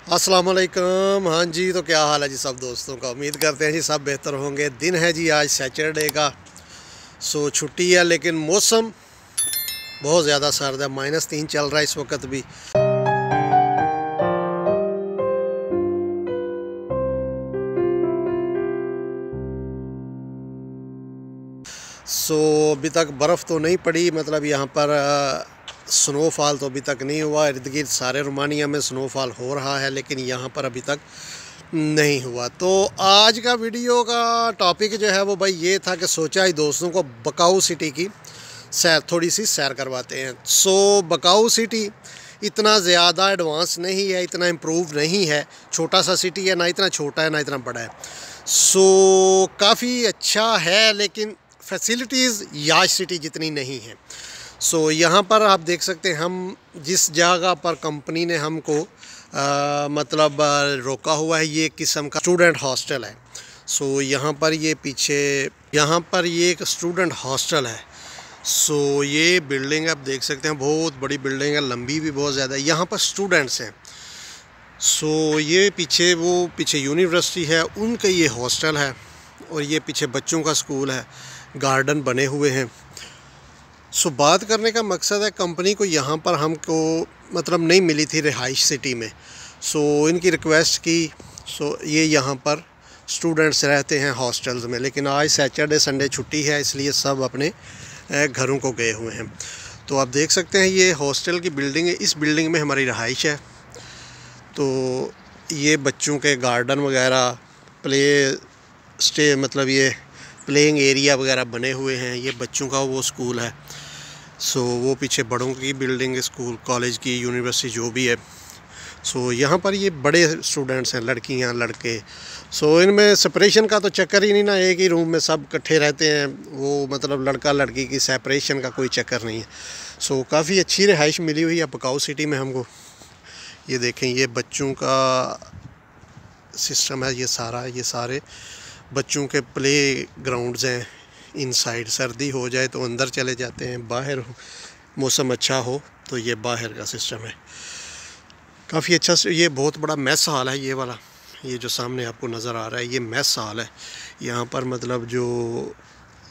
अस्सलाम वालेकुम। हाँ जी, तो क्या हाल है जी सब दोस्तों का। उम्मीद करते हैं जी सब बेहतर होंगे। दिन है जी आज सैटरडे का, सो छुट्टी है, लेकिन मौसम बहुत ज़्यादा सर्द है। -3 चल रहा है इस वक्त भी। सो अभी तक बर्फ़ तो नहीं पड़ी, मतलब यहाँ पर स्नोफॉल तो अभी तक नहीं हुआ। इर्द गिर्द सारे रोमानिया में स्नोफॉल हो रहा है, लेकिन यहाँ पर अभी तक नहीं हुआ। तो आज का वीडियो का टॉपिक जो है वो भाई ये था कि सोचा ही दोस्तों को बकाऊ सिटी की सैर, थोड़ी सी सैर करवाते हैं। सो बकाऊ सिटी इतना ज़्यादा एडवांस नहीं है, इतना इम्प्रूव नहीं है। छोटा सा सिटी है, ना इतना छोटा है ना इतना बड़ा है। सो काफ़ी अच्छा है, लेकिन फैसिलिटीज़ याश सिटी जितनी नहीं है। सो यहाँ पर आप देख सकते हैं, हम जिस जगह पर कंपनी ने हमको मतलब रोका हुआ है, ये एक किस्म का स्टूडेंट हॉस्टल है। सो यहाँ पर ये पीछे यहाँ पर ये एक स्टूडेंट हॉस्टल है। सो ये बिल्डिंग आप देख सकते हैं, बहुत बड़ी बिल्डिंग है, लंबी भी बहुत ज़्यादा है। यहाँ पर स्टूडेंट्स हैं। सो ये पीछे यूनिवर्सिटी है, उनका ये हॉस्टल है, और ये पीछे बच्चों का स्कूल है, गार्डन बने हुए हैं। सो बात करने का मकसद है, कंपनी को यहाँ पर हमको मतलब नहीं मिली थी रिहाइश सिटी में। सो इनकी रिक्वेस्ट की। सो ये यहाँ पर स्टूडेंट्स रहते हैं हॉस्टल्स में, लेकिन आज सैटरडे संडे छुट्टी है, इसलिए सब अपने घरों को गए हुए हैं। तो आप देख सकते हैं ये हॉस्टल की बिल्डिंग है, इस बिल्डिंग में हमारी रहाइश है। तो ये बच्चों के गार्डन वगैरह, मतलब ये प्लेइंग एरिया वगैरह बने हुए हैं। ये बच्चों का वो स्कूल है। सो वो पीछे बड़ों की बिल्डिंग, स्कूल कॉलेज की यूनिवर्सिटी जो भी है। सो यहाँ पर ये बड़े स्टूडेंट्स हैं, लड़कियाँ लड़के। सो इनमें सेपरेशन का तो चक्कर ही नहीं ना, एक ही रूम में सब इकट्ठे रहते हैं। वो मतलब लड़का लड़की की सेपरेशन का कोई चक्कर नहीं है। सो काफ़ी अच्छी रिहाइश मिली हुई है बकाऊ सिटी में हमको। ये देखें, ये बच्चों का सिस्टम है, ये सारे बच्चों के प्ले ग्राउंड्स हैं। इनसाइड सर्दी हो जाए तो अंदर चले जाते हैं, बाहर मौसम अच्छा हो तो ये बाहर का सिस्टम है। काफ़ी अच्छा। ये बहुत बड़ा मेस हॉल है, ये वाला, ये जो सामने आपको नज़र आ रहा है, ये मेस हॉल है। यहाँ पर मतलब जो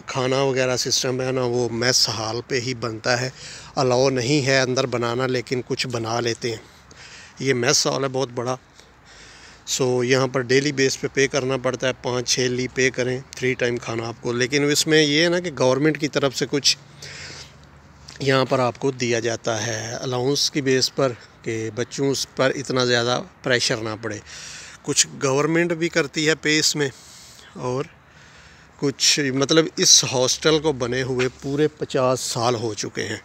खाना वगैरह सिस्टम है ना, वो मेस हॉल पे ही बनता है। अलाउ नहीं है अंदर बनाना, लेकिन कुछ बना लेते हैं। ये मेस हॉल है बहुत बड़ा। सो यहाँ पर डेली बेस पे करना पड़ता है, 5-6 ली पे करें, 3 टाइम खाना आपको। लेकिन इसमें ये है ना कि गवर्नमेंट की तरफ से कुछ यहाँ पर आपको दिया जाता है अलाउंस की बेस पर, कि बच्चों पर इतना ज़्यादा प्रेशर ना पड़े। कुछ गवर्नमेंट भी करती है पे इसमें, और कुछ मतलब इस हॉस्टल को बने हुए पूरे 50 साल हो चुके हैं।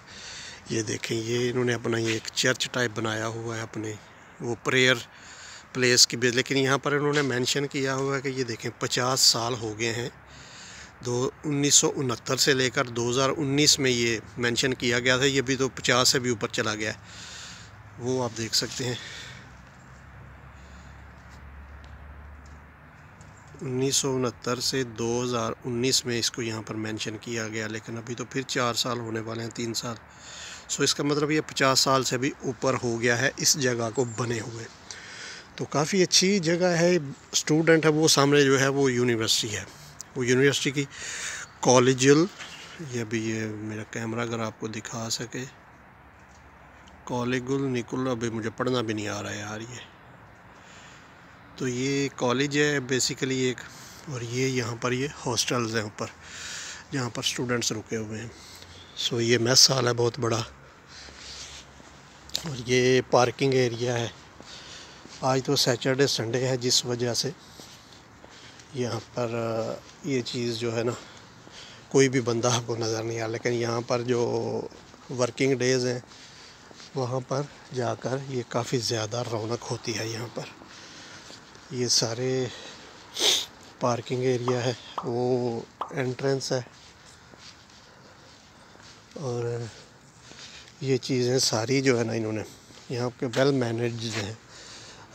ये देखें, ये इन्होंने अपना ये एक चर्च टाइप बनाया हुआ है, अपने वो प्रेयर प्लेस की बेस। लेकिन यहाँ पर इन्होंने मेंशन किया हुआ है कि ये देखें 50 साल हो गए हैं। 1969 से लेकर 2019 में ये मेंशन किया गया था। ये भी तो 50 से भी ऊपर चला गया है, वो आप देख सकते हैं। 1969 से 2019 में इसको यहाँ पर मेंशन किया गया, लेकिन अभी तो फिर 4 साल होने वाले हैं, 3 साल। सो इसका मतलब ये 50 साल से भी ऊपर हो गया है इस जगह को बने हुए। तो काफ़ी अच्छी जगह है। स्टूडेंट है, वो सामने जो है वो यूनिवर्सिटी है, वो यूनिवर्सिटी की कॉलेजियल। ये भी, ये मेरा कैमरा अगर आपको दिखा सके, कॉलेजुल निकुल, अभी मुझे पढ़ना भी नहीं आ रहा है यार। ये तो ये कॉलेज है बेसिकली एक, और ये यहाँ पर ये हॉस्टल्स हैं ऊपर, जहाँ पर स्टूडेंट्स रुके हुए हैं। सो ये मेस हॉल है बहुत बड़ा, और ये पार्किंग एरिया है। आज तो सैटरडे संडे है, जिस वजह से यहाँ पर ये चीज़ जो है ना, कोई भी बंदा आपको नज़र नहीं आ रहा। लेकिन यहाँ पर जो वर्किंग डेज़ हैं, वहाँ पर जाकर ये काफ़ी ज़्यादा रौनक होती है। यहाँ पर ये सारे पार्किंग एरिया है, वो एंट्रेंस है, और ये चीज़ें सारी जो है ना, इन्होंने यहाँ के वेल मैनेज्ड हैं।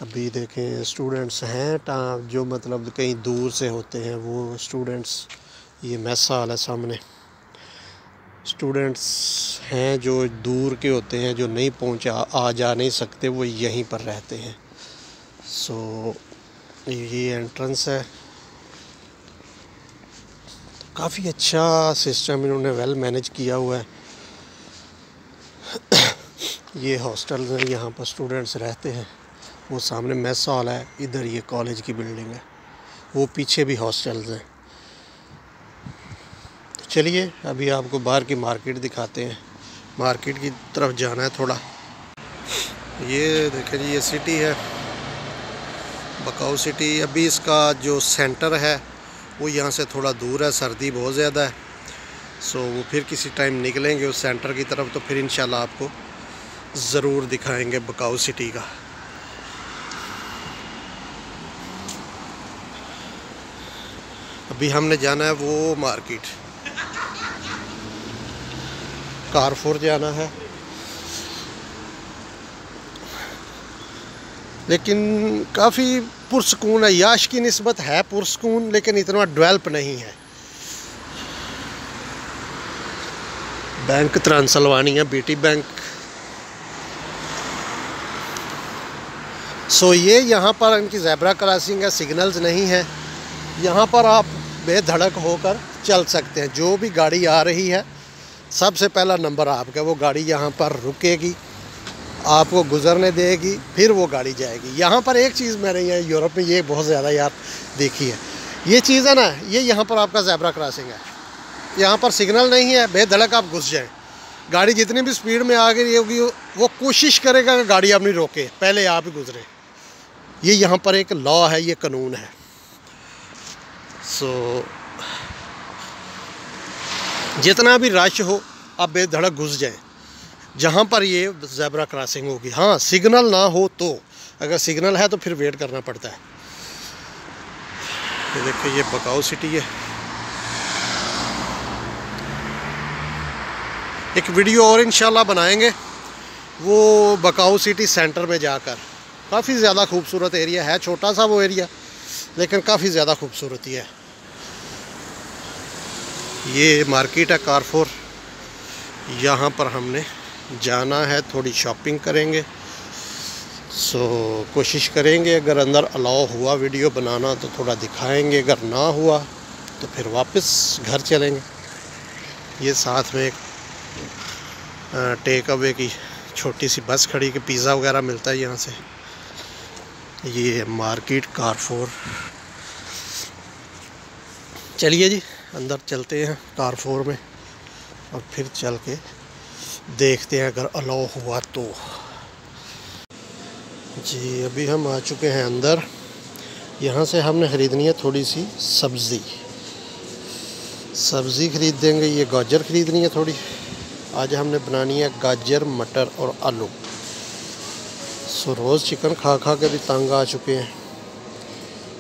अभी देखें, स्टूडेंट्स हैं जो मतलब कहीं दूर से होते हैं वो स्टूडेंट्स। ये मेस हॉल है सामने। स्टूडेंट्स हैं जो दूर के होते हैं, जो नहीं आ जा नहीं सकते, वो यहीं पर रहते हैं। सो ये एंट्रेंस है। काफ़ी अच्छा सिस्टम इन्होंने वेल मैनेज किया हुआ है। ये हॉस्टल है, यहाँ पर स्टूडेंट्स रहते हैं। वो सामने मेस हॉल है, इधर ये कॉलेज की बिल्डिंग है, वो पीछे भी हॉस्टल्स हैं। चलिए अभी आपको बाहर की मार्केट दिखाते हैं। मार्केट की तरफ जाना है थोड़ा। ये देखें जी, ये सिटी है बकाऊ सिटी। अभी इसका जो सेंटर है वो यहाँ से थोड़ा दूर है, सर्दी बहुत ज़्यादा है। सो वो फिर किसी टाइम निकलेंगे उस सेंटर की तरफ, तो फिर इंशाल्लाह आपको ज़रूर दिखाएंगे बकाऊ सिटी का। अभी हमने जाना है वो मार्केट, कारफोर जाना है। लेकिन काफ़ी पुरसकून है, याश की निस्बत है पुरसकून, लेकिन इतना डेवलप नहीं है। Bank Transylvania BT bank. So ये यहाँ पर इनकी ज़ेब्रा क्रॉसिंग है, सिग्नल्स नहीं है। यहाँ पर आप बेधड़क होकर चल सकते हैं। जो भी गाड़ी आ रही है सबसे पहला नंबर आपका, वो गाड़ी यहाँ पर रुकेगी, आपको गुजरने देगी, फिर वो गाड़ी जाएगी। यहाँ पर एक चीज़ मैंने यहाँ यूरोप में ये बहुत ज़्यादा यार देखी है, ये चीज़ है ना, ये यहाँ पर आपका ज़ेब्रा क्रॉसिंग है, यहाँ पर सिग्नल नहीं है, बेधड़क आप घुस जाएं। गाड़ी जितनी भी स्पीड में आ गई होगी वो कोशिश करेगा कि गाड़ी अपनी रोके, पहले आप ही गुजरे। ये यहाँ पर एक लॉ है, ये कानून है। सो जितना भी रश हो आप बेधड़क घुस जाएं जहाँ पर ये ज़ेब्रा क्रॉसिंग होगी। हाँ, सिग्नल ना हो तो, अगर सिग्नल है तो फिर वेट करना पड़ता है। ये देखिए, ये बकाऊ सिटी है। एक वीडियो और इंशाल्लाह बनाएंगे वो बकाऊ सिटी सेंटर में जाकर। काफ़ी ज़्यादा खूबसूरत एरिया है, छोटा सा वो एरिया, लेकिन काफ़ी ज़्यादा खूबसूरती है। ये मार्केट है कारफोर, यहाँ पर हमने जाना है, थोड़ी शॉपिंग करेंगे। सो कोशिश करेंगे अगर अंदर अलाउ हुआ वीडियो बनाना तो थोड़ा दिखाएंगे, अगर ना हुआ तो फिर वापस घर चलेंगे। ये साथ में एक टेक अवे की छोटी सी बस खड़ी कि पिज़्ज़ा वगैरह मिलता है यहाँ से। ये मार्केट कारफोर। चलिए जी अंदर चलते हैं कारफोर में, और फिर चल के देखते हैं अगर अलाउ हुआ तो। जी अभी हम आ चुके हैं अंदर। यहाँ से हमने ख़रीदनी है थोड़ी सी सब्ज़ी ख़रीदेंगे। ये गाजर ख़रीदनी है थोड़ी, आज हमने बनानी है गाजर मटर और आलू। सो रोज़ चिकन खा खा के भी तंग आ चुके हैं।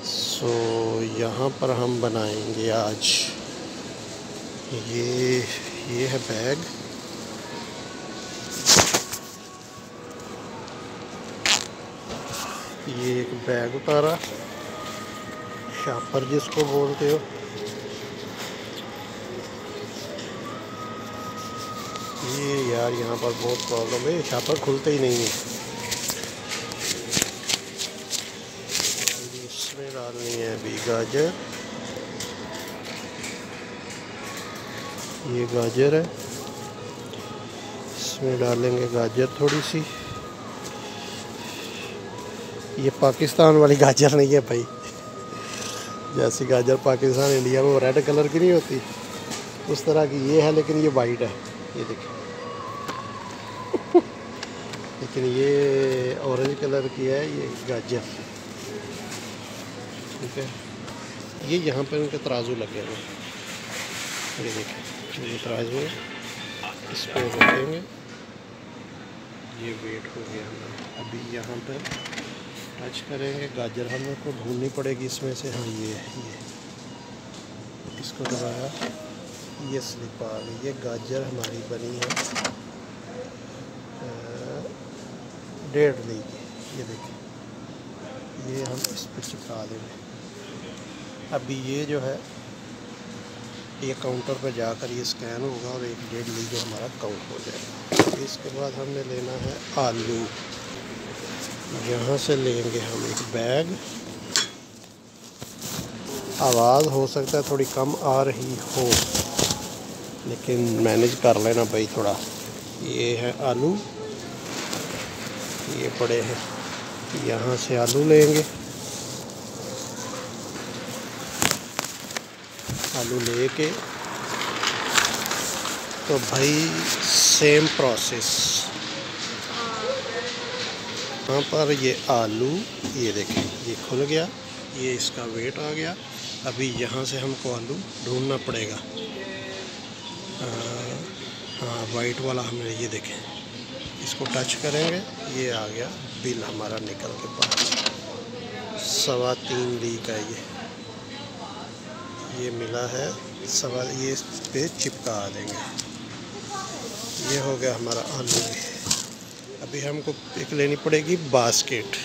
सो यहाँ पर हम बनाएंगे आज ये है बैग। ये एक बैग उतारा, शापर जिसको बोलते हो। ये यार यहाँ पर बहुत प्रॉब्लम है, शापर खुलते ही नहीं है। इसमें डालनी है अभी गाजर। ये गाजर है, इसमें डालेंगे गाजर थोड़ी सी। ये पाकिस्तान वाली गाजर नहीं है भाई, जैसी गाजर पाकिस्तान इंडिया में वो रेड कलर की नहीं होती, उस तरह की ये है, लेकिन ये वाइट है। ये देखिए लेकिन ये ऑरेंज कलर की है ये गाजर। ठीक है, ये यहाँ पर इनके तराजू लगे हुए हैं। ये देखिए, ये तराजू है, इस पर रखेंगे। ये वेट हो गया हमारा। अभी यहाँ पर टच करेंगे, गाजर हमें को ढूंढनी पड़ेगी इसमें से। हाँ ये इसको दबाया, ये स्लिप आ गई। ये गाजर हमारी बनी है 1.5 ली की। ये देखिए, ये हम इस पर चिपका देंगे। अभी ये जो है ये काउंटर पर जाकर ये स्कैन होगा और 1.5 ली जो हमारा काउंट हो जाएगा। इसके बाद हमने लेना है आलू। यहाँ से लेंगे हम एक बैग। आवाज़ हो सकता है थोड़ी कम आ रही हो, लेकिन मैनेज कर लेना भाई थोड़ा। ये है आलू, ये पड़े हैं। यहाँ से आलू लेंगे। आलू लेके तो भाई सेम प्रोसेस। यहाँ पर ये आलू, ये देखें, ये खुल गया, ये इसका वेट आ गया। अभी यहाँ से हमको आलू ढूंढना पड़ेगा। हाँ, वाइट वाला हमने, ये देखें, इसको टच करेंगे, ये आ गया बिल हमारा निकल के पास। 3.25 ली का ये मिला है। ये इस पे चिपका देंगे। ये हो गया हमारा आलू भी। अभी हमको एक लेनी पड़ेगी बास्केट।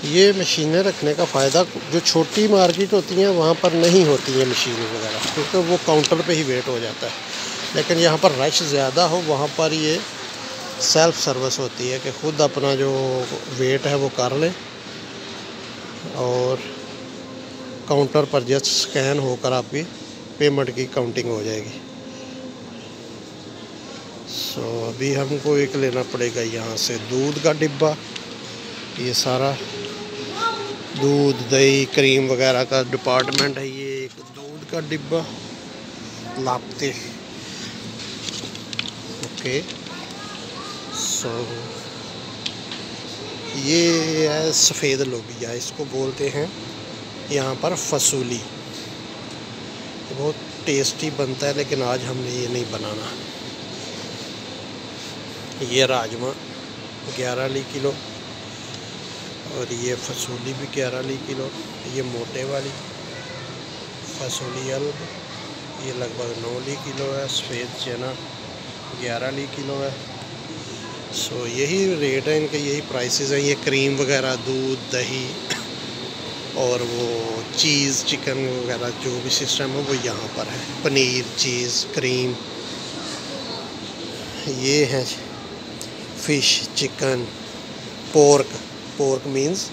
ये मशीनें रखने का फ़ायदा, जो छोटी मार्केट होती हैं वहाँ पर नहीं होती है मशीन वगैरह, क्योंकि वो काउंटर पे ही वेट हो जाता है। लेकिन यहाँ पर रश ज़्यादा हो, वहाँ पर ये सेल्फ सर्विस होती है कि ख़ुद अपना जो वेट है वो कर लें और काउंटर पर जस्ट स्कैन होकर आपकी पेमेंट की काउंटिंग हो जाएगी। अभी हमको एक लेना पड़ेगा यहाँ से दूध का डिब्बा। ये सारा दूध, दही, क्रीम वगैरह का डिपार्टमेंट है। ये एक दूध का डिब्बा लापते। ओके, ये है सफ़ेद लोबिया, इसको बोलते हैं यहाँ पर फसूली। ये बहुत टेस्टी बनता है, लेकिन आज हमने ये नहीं बनाना। ये राजमा 11 ली किलो, और ये फसूली भी 11 ली किलो। ये मोटे वाली फसूली अल्ब, ये लगभग 9 ली किलो है। सफ़ेद चना 11 ली किलो है। यही रेट है इनके, यही प्राइसेस हैं। ये क्रीम वगैरह, दूध, दही और वो चीज़, चिकन वगैरह जो भी सिस्टम है वो यहाँ पर है। पनीर, चीज़, क्रीम। ये है fish, chicken, pork means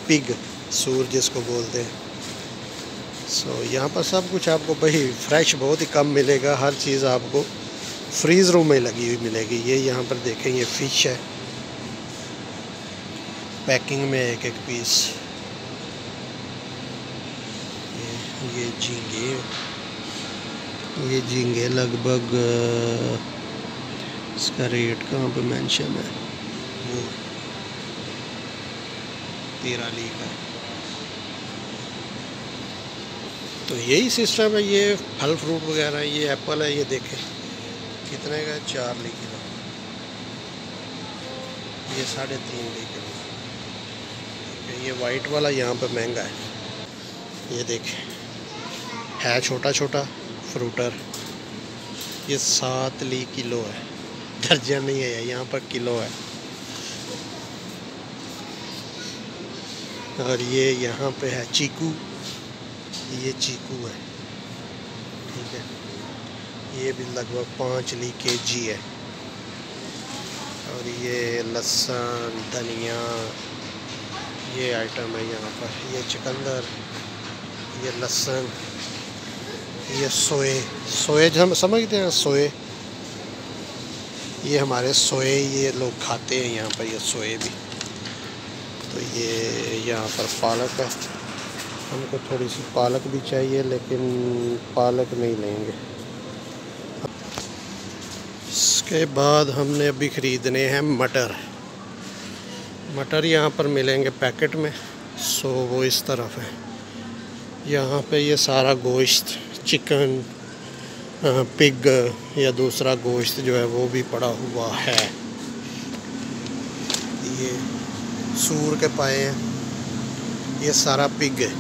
pig, सूर जिसको बोलते हैं। यहाँ पर सब कुछ आपको भाई फ्रेश बहुत ही कम मिलेगा। हर चीज़ आपको फ्रीज़ रूम में लगी हुई मिलेगी। ये यहाँ पर देखें, ये फ़िश है, पैकिंग में एक पीस। ये झींगे लगभग, इसका रेट कहाँ पे मेंशन है, वो 13 ली का। तो यही सिस्टम है। ये फल फ्रूट वगैरह, ये एप्पल है, ये देखें कितने का, 4 ली किलो। ये 3.5 ली किलो। ये वाइट वाला यहाँ पे महंगा है। ये देखें, है छोटा छोटा फ्रूटर। ये 7 ली किलो है, दर्जन नहीं है, यहाँ पर किलो है। और ये यहाँ पे है चीकू, ये चीकू है, ठीक है। ये भी लगभग 5 ली kg है। और ये लहसुन, धनिया, ये आइटम है यहाँ पर। ये चुकंदर, ये लहसुन, ये सोए जो हम समझते हैं, सोए, ये हमारे सोए, ये लोग खाते हैं यहाँ पर, ये सोए भी। तो ये यहाँ पर पालक है, हमको थोड़ी सी पालक भी चाहिए, लेकिन पालक नहीं लेंगे। इसके बाद हमने अभी ख़रीदने हैं मटर। मटर यहाँ पर मिलेंगे पैकेट में। वो इस तरफ है। यहाँ पे ये सारा गोश्त, चिकन, पिग या दूसरा गोश्त जो है वो भी पड़ा हुआ है। ये सूर के पाए हैं, ये सारा पिग है,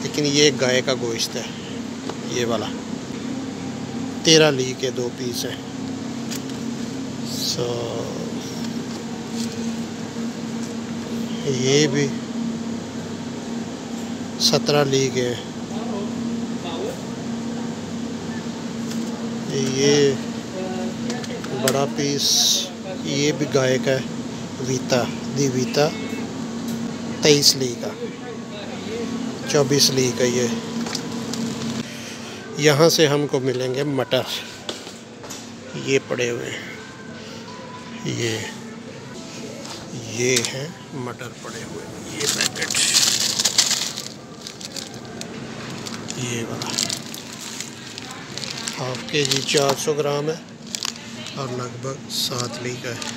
लेकिन ये गाय का गोश्त है। ये वाला 13 ली के 2 पीस हैं। ये भी 17 ली के हैं। ये बड़ा पीस, ये भी गाय का है, वीता दी वीता 23 ली का, 24 ली का। ये यहाँ से हमको मिलेंगे मटर, ये पड़े हुए हैं, ये हैं मटर पड़े हुए, ये पैकेट, ये वाला हाफ के जी 400 ग्राम है और लगभग 7 ली का है।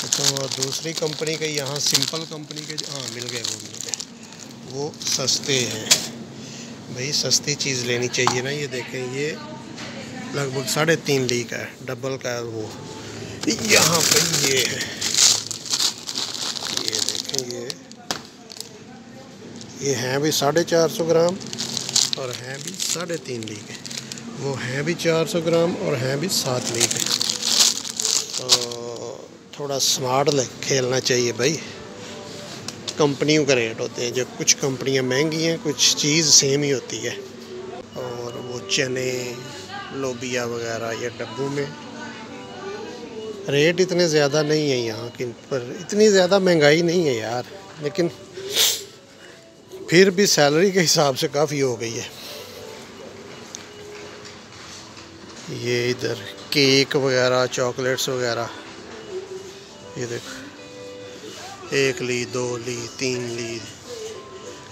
तो दूसरी कंपनी के, यहाँ सिंपल कंपनी के, हाँ मिल गए, वो सस्ते हैं भाई, सस्ती चीज़ लेनी चाहिए ना। ये देखें, ये लगभग 3.5 ली का है, डबल का है वो। यहाँ पे ये है, ये देखें, ये हैं भी 450 ग्राम और हैं भी 3.5 ली के, वो हैं भी 400 ग्राम और हैं भी 7 ली के। तो थोड़ा स्मार्ट खेलना चाहिए भाई। कंपनियों का रेट होते हैं, जब कुछ कंपनियां महंगी हैं, कुछ चीज़ सेम ही होती है। और वो चने, लोबिया वगैरह ये डब्बों में, रेट इतने ज़्यादा नहीं है यहाँ की, पर इतनी ज़्यादा महंगाई नहीं है यार, लेकिन फिर भी सैलरी के हिसाब से काफ़ी हो गई है। ये इधर केक वगैरह, चॉकलेट्स वगैरह, ये देखो 1 ली, 2 ली, 3 ली,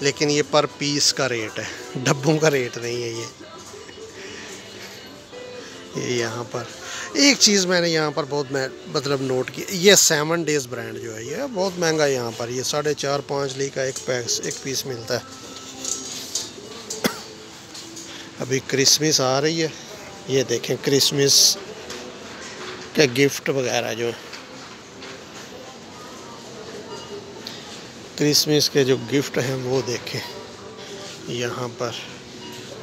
लेकिन ये पर पीस का रेट है, डब्बों का रेट नहीं है। ये यहाँ पर एक चीज़ मैंने यहाँ पर बहुत मतलब नोट की, ये 7 डेज़ ब्रांड जो है, ये बहुत महंगा है यहाँ पर। ये 4.5-5 ली का एक पीस मिलता है। अभी क्रिसमस आ रही है, ये देखें क्रिसमस के गिफ्ट वगैरह जो क्रिसमस के जो गिफ्ट हैं वो देखें यहाँ पर।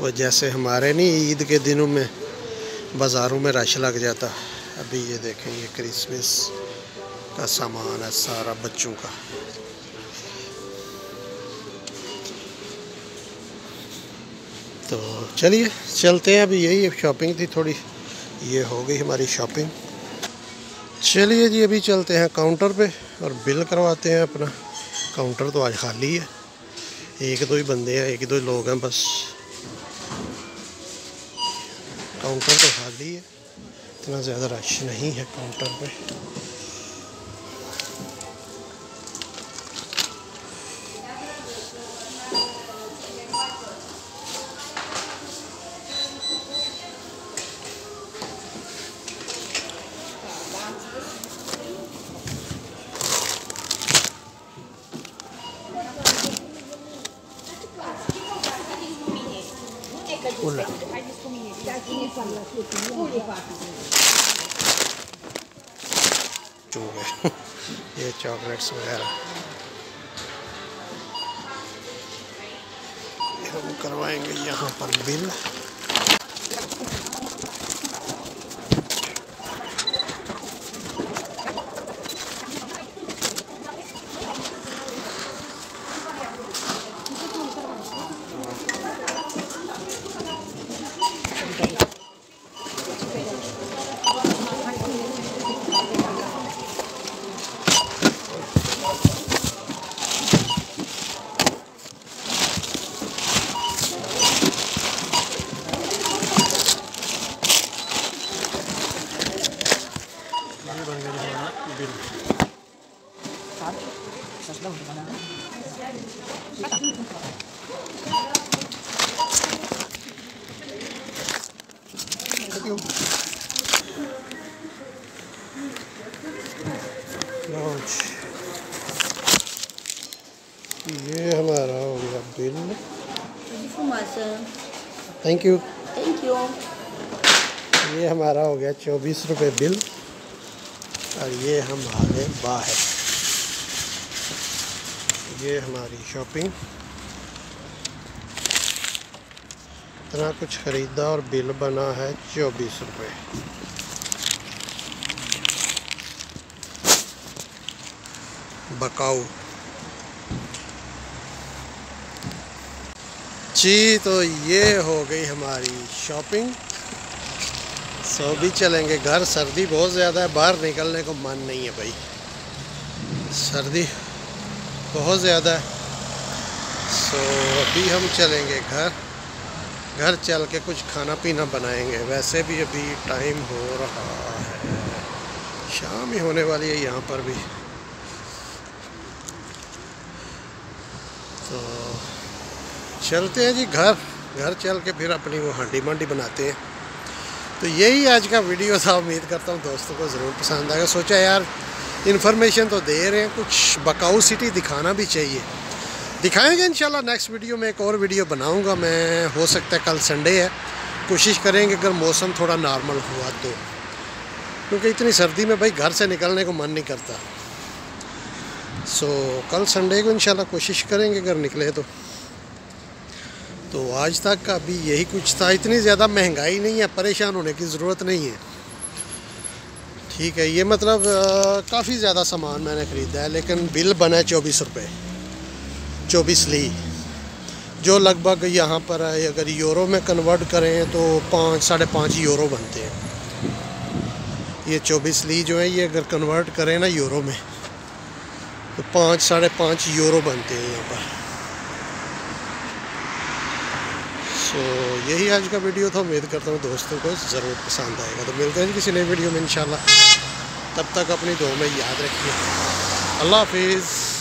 वो जैसे हमारे नहीं ईद के दिनों में बाज़ारों में रश लग जाता, अभी ये देखें, ये क्रिसमस का सामान है सारा बच्चों का। तो चलिए चलते हैं, अभी यही शॉपिंग थी थोड़ी, ये हो गई हमारी शॉपिंग। चलिए जी, अभी चलते हैं काउंटर पे और बिल करवाते हैं अपना। काउंटर तो आज खाली है, 1-2 ही बंदे हैं, 1-2 लोग हैं बस। काउंटर तो खाली है, इतना ज़्यादा रश नहीं है काउंटर पे। ये चॉकलेट्स वगैरह हम करवाएंगे यहाँ पर बिल। ये हमारा हो गया बिल। Thank you. ये हमारा हो गया 24 रुपये बिल और ये हम आ गए बाहर। ये हमारी शॉपिंग, इतना कुछ ख़रीदा और बिल बना है 24 रुपये। बकाऊ। जी तो ये हो गई हमारी शॉपिंग। सो भी चलेंगे घर। सर्दी बहुत ज़्यादा है, बाहर निकलने को मन नहीं है भाई, सर्दी बहुत ज़्यादा है। सो अभी हम चलेंगे घर। घर चल के कुछ खाना पीना बनाएंगे। वैसे भी अभी टाइम हो रहा है, शाम ही होने वाली है यहाँ पर भी। तो चलते हैं जी घर। घर चल के फिर अपनी वो हांडी मांडी बनाते हैं। तो यही आज का वीडियो था। उम्मीद करता हूँ दोस्तों को ज़रूर पसंद आएगा। सोचा यार इन्फॉर्मेशन तो दे रहे हैं, कुछ बकाऊ सिटी दिखाना भी चाहिए। दिखाएंगे इंशाल्लाह। नेक्स्ट वीडियो में एक और वीडियो बनाऊंगा मैं। हो सकता है कल संडे है, कोशिश करेंगे अगर मौसम थोड़ा नॉर्मल हुआ तो, क्योंकि इतनी सर्दी में भाई घर से निकलने को मन नहीं करता। सो कल संडे को इंशाल्लाह कोशिश करेंगे अगर निकले तो आज तक का अभी यही कुछ था। इतनी ज़्यादा महंगाई नहीं है, परेशान होने की ज़रूरत नहीं है। ठीक है, ये मतलब काफ़ी ज़्यादा सामान मैंने ख़रीदा है, लेकिन बिल बना है 24 रुपये, 24 ली, जो लगभग यहाँ पर है अगर यूरो में कन्वर्ट करें तो 5-5.5 यूरो बनते हैं। ये 24 ली जो है, ये अगर कन्वर्ट करें ना यूरो में तो 5-5.5 यूरो बनते हैं यहाँ पर। सो यही आज का वीडियो था। उम्मीद करता हूँ दोस्तों को ज़रूर पसंद आएगा। तो मिलते हैं किसी नई वीडियो में इंशाल्लाह। तब तक अपनी दुआ में याद रखिए। अल्लाह हाफिज़।